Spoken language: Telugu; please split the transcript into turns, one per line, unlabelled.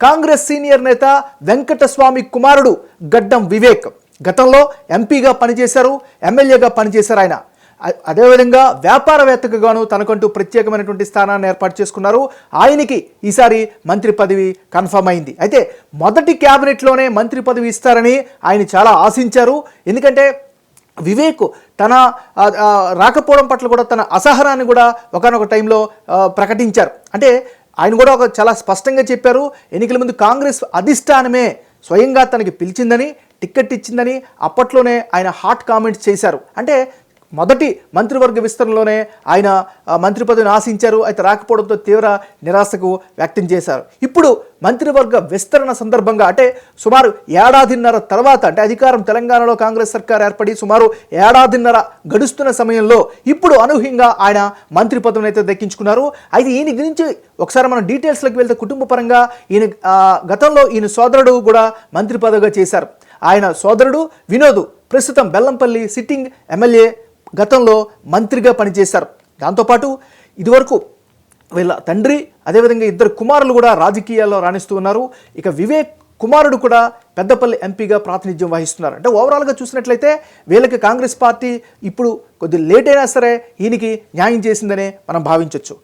కాంగ్రెస్ సీనియర్ నేత వెంకటస్వామి కుమారుడు గడ్డం వివేక్ గతంలో ఎంపీగా పనిచేశారు, ఎమ్మెల్యేగా పనిచేశారు. ఆయన అదేవిధంగా వ్యాపారవేత్తకు గాను తనకంటూ ప్రత్యేకమైనటువంటి స్థానాన్ని ఏర్పాటు చేసుకున్నారు. ఆయనకి ఈసారి మంత్రి పదవి కన్ఫర్మ్ అయింది. అయితే మొదటి క్యాబినెట్లోనే మంత్రి పదవి ఇస్తారని ఆయన చాలా ఆశించారు. ఎందుకంటే వివేక్ తన రాకపోవడం పట్ల కూడా తన అసహనాన్ని కూడా ఒకానొక టైంలో ప్రకటించారు. అంటే ఆయన కూడా చాలా స్పష్టంగా చెప్పారు, ఎన్నికల ముందు కాంగ్రెస్ అధిష్టానమే స్వయంగా తనకి పిలిచిందని, టిక్కెట్ ఇచ్చిందని అప్పట్లోనే ఆయన హాట్ కామెంట్స్ చేశారు. అంటే మొదటి మంత్రివర్గ విస్తరణలోనే ఆయన మంత్రి పదవిని ఆశించారు. అయితే రాకపోవడంతో తీవ్ర నిరాశకు వ్యక్తం చేశారు. ఇప్పుడు మంత్రివర్గ విస్తరణ సందర్భంగా అంటే సుమారు ఏడాదిన్నర తర్వాత, అంటే అధికారం తెలంగాణలో కాంగ్రెస్ సర్కార్ ఏర్పడి సుమారు ఏడాదిన్నర గడుస్తున్న సమయంలో ఇప్పుడు అనూహ్యంగా ఆయన మంత్రి పదవిని అయితే దక్కించుకున్నారు. అయితే ఈయన గురించి ఒకసారి మనం డీటెయిల్స్లోకి వెళ్తే కుటుంబ పరంగా ఈయన గతంలో ఈయన సోదరుడు కూడా మంత్రి పదవిగా చేశారు. ఆయన సోదరుడు వినోద్ ప్రస్తుతం బెల్లంపల్లి సిట్టింగ్ ఎమ్మెల్యే, గతంలో మంత్రిగా పనిచేశారు. దాంతోపాటు ఇదివరకు వీళ్ళ తండ్రి అదేవిధంగా ఇద్దరు కుమారులు కూడా రాజకీయాల్లో రాణిస్తూ ఉన్నారు. ఇక వివేక్ కుమారుడు కూడా పెద్దపల్లి ఎంపీగా ప్రాతినిధ్యం వహిస్తున్నారు. అంటే ఓవరాల్గా చూసినట్లయితే వీళ్ళకి కాంగ్రెస్ పార్టీ ఇప్పుడు కొద్ది లేట్ అయినా సరే ఈయనకి న్యాయం చేసిందనే మనం భావించవచ్చు.